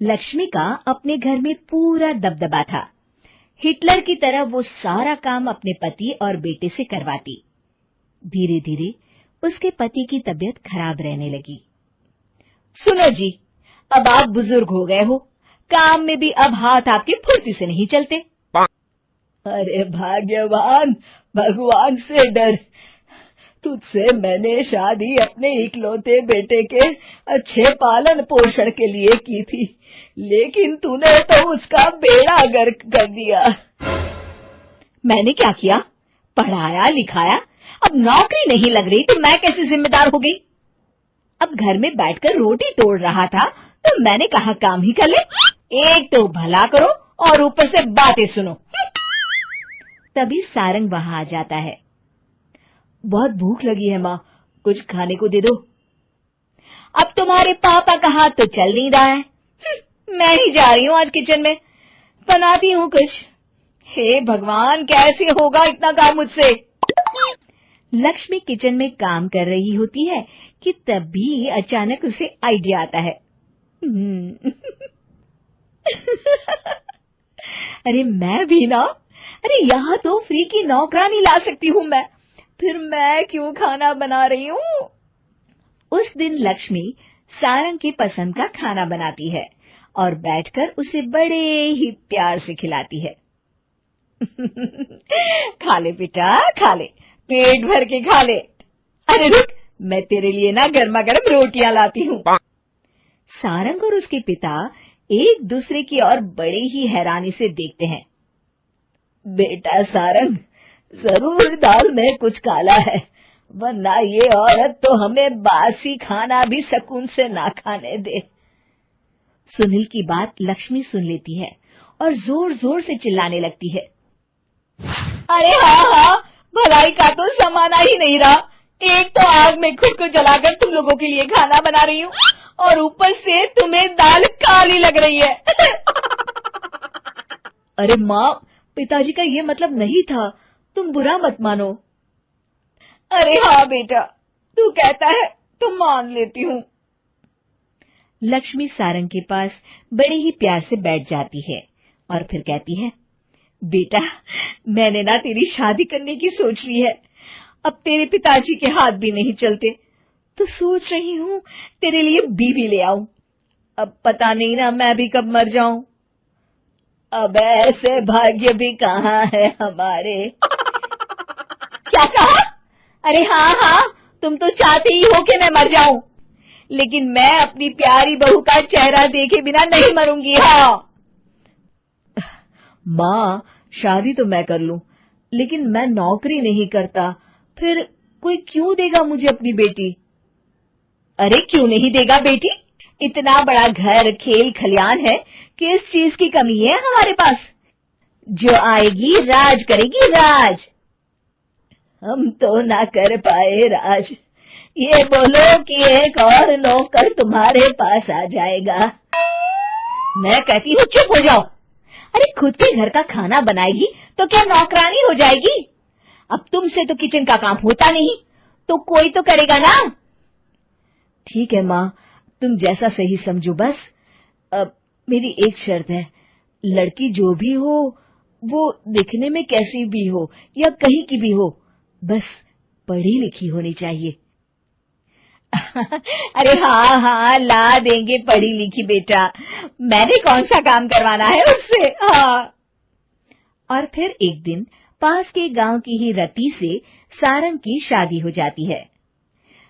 लक्ष्मी का अपने घर में पूरा दबदबा था। हिटलर की तरह वो सारा काम अपने पति और बेटे से करवाती। धीरे धीरे उसके पति की तबीयत खराब रहने लगी। सुनो जी, अब आप बुजुर्ग हो गए हो, काम में भी अब हाथ आपकी फुर्ती से नहीं चलते। अरे भाग्यवान, भगवान से डर। तुझसे मैंने शादी अपने इकलौते बेटे के अच्छे पालन पोषण के लिए की थी, लेकिन तूने तो उसका बेड़ा गर्क कर दिया। मैंने क्या किया? पढ़ाया लिखाया, अब नौकरी नहीं लग रही तो मैं कैसे जिम्मेदार हो गई? अब घर में बैठकर रोटी तोड़ रहा था तो मैंने कहा काम ही कर ले। एक तो भला करो और ऊपर से बातें सुनो। तभी सारंग वहां आ जाता है। बहुत भूख लगी है माँ, कुछ खाने को दे दो। अब तुम्हारे पापा का हाथ तो चल नहीं रहा है। मैं ही जा रही हूँ आज किचन में, बनाती हूँ कुछ। हे भगवान, कैसे होगा इतना काम मुझसे? लक्ष्मी किचन में काम कर रही होती है कि तभी अचानक उसे आइडिया आता है। अरे मैं भी ना, अरे यहाँ तो फ्री की नौकरानी ला सकती हूँ मैं, फिर मैं क्यों खाना बना रही हूँ? उस दिन लक्ष्मी सारंग की पसंद का खाना बनाती है और बैठकर उसे बड़े ही प्यार से खिलाती है। खा ले बेटा, खा ले, पेट भर के खा ले। अरे रुक, मैं तेरे लिए ना गर्मा गर्म रोटियां लाती हूँ। सारंग और उसके पिता एक दूसरे की ओर बड़े ही हैरानी से देखते हैं। बेटा सारंग, जरूर दाल में कुछ काला है, वरना ये औरत तो हमें बासी खाना भी सुकून से ना खाने दे। सुनील की बात लक्ष्मी सुन लेती है और जोर जोर से चिल्लाने लगती है। अरे हाँ, भलाई का तो जमाना ही नहीं रहा। एक तो आग में खुद को जलाकर तुम लोगों के लिए खाना बना रही हूँ और ऊपर से तुम्हें दाल काली लग रही है। अरे माँ, पिताजी का ये मतलब नहीं था, तुम बुरा मत मानो। अरे हाँ बेटा, तू कहता है तो मान लेती हूँ। लक्ष्मी सारंग के पास बड़े ही प्यार से बैठ जाती है और फिर कहती है, बेटा मैंने ना तेरी शादी करने की सोच ली है। अब तेरे पिताजी के हाथ भी नहीं चलते तो सोच रही हूँ तेरे लिए बीवी ले आऊं। अब पता नहीं ना मैं भी कब मर जाऊं। अब ऐसे भाग्य भी कहाँ है हमारे। क्या कहा? अरे हाँ, तुम तो चाहते ही हो कि मैं मर जाऊं, लेकिन मैं अपनी प्यारी बहू का चेहरा देखे बिना नहीं मरूंगी। हाँ माँ, शादी तो मैं कर लूं, लेकिन मैं नौकरी नहीं करता, फिर कोई क्यों देगा मुझे अपनी बेटी? अरे क्यों नहीं देगा बेटी? इतना बड़ा घर, खेल खलियान है, किस चीज की कमी है हमारे पास? जो आएगी राज करेगी, राज। हम तो ना कर पाए राज, ये बोलो कि एक और नौकर तुम्हारे पास आ जाएगा। मैं कहती हूँ चुप हो जाओ। अरे खुद के घर का खाना बनाएगी तो क्या नौकरानी हो जाएगी? अब तुमसे तो किचन का काम होता नहीं, तो कोई तो करेगा ना। ठीक है माँ, तुम जैसा सही समझो बस। अब मेरी एक शर्त है, लड़की जो भी हो वो दिखने में कैसी भी हो या कहीं की भी हो, बस पढ़ी लिखी होनी चाहिए। अरे हाँ, ला देंगे पढ़ी लिखी बेटा, मैंने कौन सा काम करवाना है उससे। हाँ। और फिर एक दिन पास के गांव की ही रति से सारंग की शादी हो जाती है।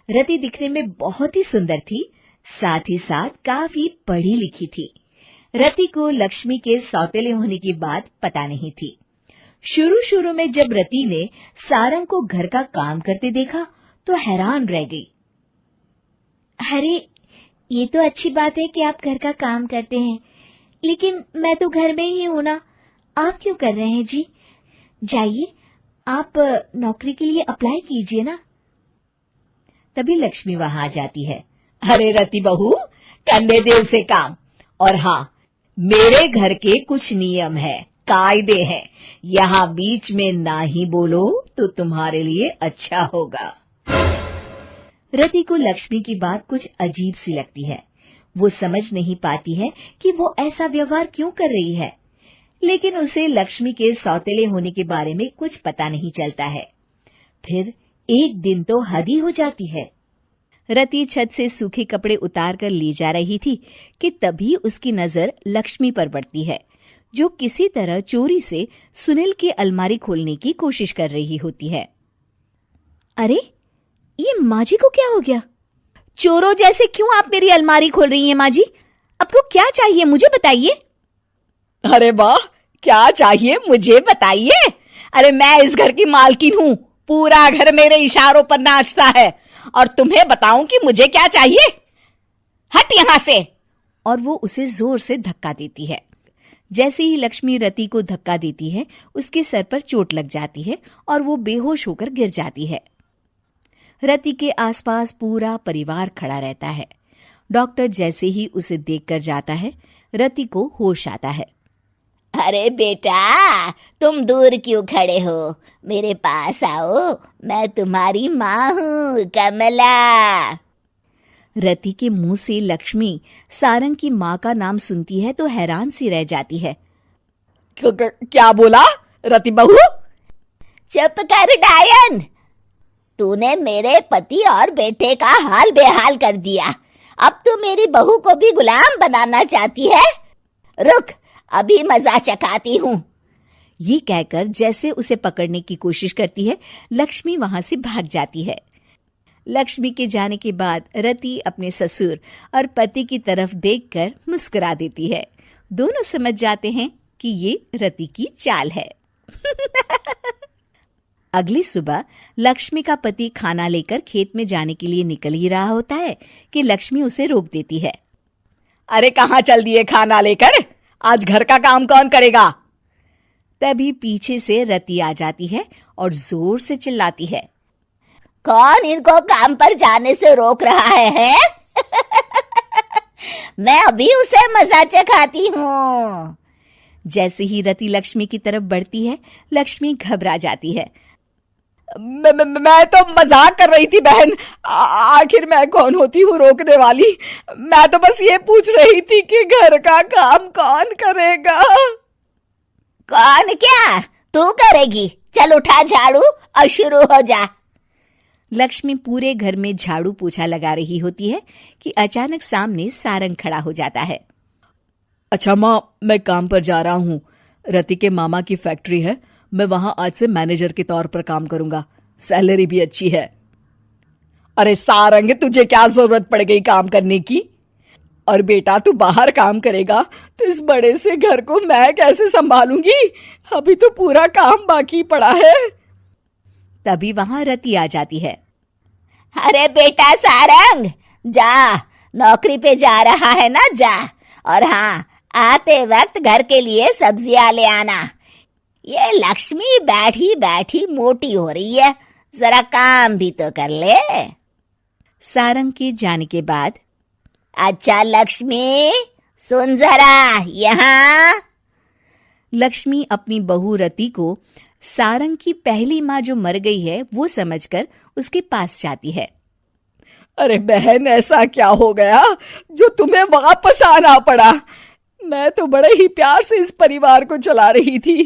रति दिखने में बहुत ही सुंदर थी, साथ ही साथ काफी पढ़ी लिखी थी। रति को लक्ष्मी के सौतेले होने की बात पता नहीं थी। शुरू में जब रति ने सारंग को घर का काम करते देखा तो हैरान रह गई। अरे ये तो अच्छी बात है कि आप घर का काम करते हैं, लेकिन मैं तो घर में ही हूं ना, आप क्यों कर रहे हैं जी? जाइए, आप नौकरी के लिए अप्लाई कीजिए ना। तभी लक्ष्मी वहां आ जाती है। अरे रति बहू, करने दे उसे काम। और हाँ, मेरे घर के कुछ नियम है, कायदे हैं, यहाँ बीच में ना ही बोलो तो तुम्हारे लिए अच्छा होगा। रति को लक्ष्मी की बात कुछ अजीब सी लगती है। वो समझ नहीं पाती है कि वो ऐसा व्यवहार क्यों कर रही है, लेकिन उसे लक्ष्मी के सौतेले होने के बारे में कुछ पता नहीं चलता है। फिर एक दिन तो हद ही हो जाती है। रति छत से सूखे कपड़े उतार कर ले जा रही थी कि तभी उसकी नजर लक्ष्मी पर पड़ती है, जो किसी तरह चोरी से सुनील की अलमारी खोलने की कोशिश कर रही होती है। अरे, ये माँ जी को क्या हो गया? चोरों जैसे क्यों आप मेरी अलमारी खोल रही हैं माँ जी? आपको क्या चाहिए मुझे बताइए। अरे वाह, क्या चाहिए मुझे बताइए। अरे मैं इस घर की मालकिन हूँ, पूरा घर मेरे इशारों पर नाचता है और तुम्हें बताऊं कि मुझे क्या चाहिए? हट यहाँ से। और वो उसे जोर से धक्का देती है। जैसे ही लक्ष्मी रति को धक्का देती है, उसके सर पर चोट लग जाती है और वो बेहोश होकर गिर जाती है। रति के आसपास पूरा परिवार खड़ा रहता है। डॉक्टर जैसे ही उसे देखकर जाता है, रति को होश आता है। अरे बेटा, तुम दूर क्यों खड़े हो? मेरे पास आओ, मैं तुम्हारी माँ हूँ, कमला। रति के मुंह से लक्ष्मी सारंग की माँ का नाम सुनती है तो हैरान सी रह जाती है। क्या बोला रति बहू? चुप कर डायन, तूने मेरे पति और बेटे का हाल बेहाल कर दिया। अब तू मेरी बहू को भी गुलाम बनाना चाहती है? रुक, अभी मजा चखाती हूँ। ये कहकर जैसे उसे पकड़ने की कोशिश करती है, लक्ष्मी वहां से भाग जाती है। लक्ष्मी के जाने के बाद रति अपने ससुर और पति की तरफ देखकर मुस्कुरा देती है। दोनों समझ जाते हैं कि ये रति की चाल है। अगली सुबह लक्ष्मी का पति खाना लेकर खेत में जाने के लिए निकल ही रहा होता है कि लक्ष्मी उसे रोक देती है। अरे कहाँ चल दिए खाना लेकर? आज घर का काम कौन करेगा? तभी पीछे से रति आ जाती है और जोर से चिल्लाती है। कौन इनको काम पर जाने से रोक रहा है? मैं अभी उसे मजा चखाती हूँ। जैसे ही रति लक्ष्मी की तरफ बढ़ती है, लक्ष्मी घबरा जाती है। मैं तो मजाक कर रही थी बहन। आखिर मैं कौन होती हूँ रोकने वाली? मैं तो बस ये पूछ रही थी कि घर का काम कौन करेगा? कौन क्या? तू करेगी। चल उठा झाड़ू और शुरू हो जा। लक्ष्मी पूरे घर में झाड़ू पोछा लगा रही होती है कि अचानक सामने सारंग खड़ा हो जाता है। अच्छा माँ, मैं काम पर जा रहा हूँ। रति के मामा की फैक्ट्री है, मैं वहां आज से मैनेजर के तौर पर काम करूंगा। सैलरी भी अच्छी है। अरे सारंग, तुझे क्या जरूरत पड़ गई काम करने की? और बेटा, तू बाहर काम करेगा तो इस बड़े से घर को मैं कैसे संभालूंगी? अभी तो पूरा काम बाकी पड़ा है। तभी वहां रति आ जाती है। अरे बेटा सारंग, जा, नौकरी पे जा रहा है ना, जा। और हाँ, आते वक्त घर के लिए सब्जियां ले आना। ये लक्ष्मी बैठी बैठी मोटी हो रही है, जरा काम भी तो कर ले। सारंग के जाने के बाद, अच्छा लक्ष्मी, सुन जरा यहाँ। लक्ष्मी अपनी बहू रति को सारंग की पहली माँ जो मर गई है वो समझकर उसके पास जाती है। अरे बहन, ऐसा क्या हो गया जो तुम्हें वापस आना पड़ा? मैं तो बड़े ही प्यार से इस परिवार को चला रही थी।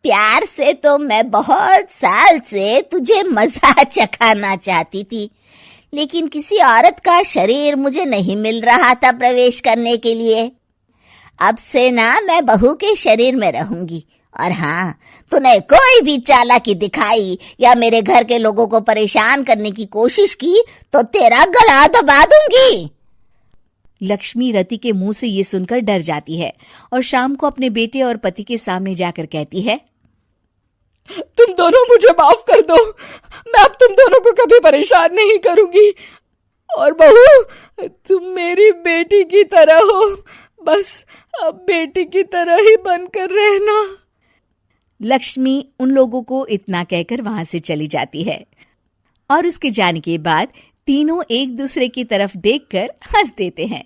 प्यार से तो मैं बहुत साल से तुझे मजा चखाना चाहती थी, लेकिन किसी औरत का शरीर मुझे नहीं मिल रहा था प्रवेश करने के लिए। अब से ना मैं बहू के शरीर में रहूंगी। और हाँ, तूने कोई भी चालाकी दिखाई या मेरे घर के लोगों को परेशान करने की कोशिश की तो तेरा गला दबा दूंगी। लक्ष्मी रति के मुंह से ये सुनकर डर जाती है और शाम को अपने बेटे और पति के सामने जाकर कहती है, तुम दोनों मुझे माफ कर दो। मैं अब तुम दोनों को कभी परेशान नहीं करूंगी। और बहू, तुम मेरी बेटी की तरह हो, बस अब बेटी की तरह ही बनकर रहना। लक्ष्मी उन लोगों को इतना कहकर वहां से चली जाती है और उसके जाने के बाद तीनों एक दूसरे की तरफ देखकर हंस देते हैं।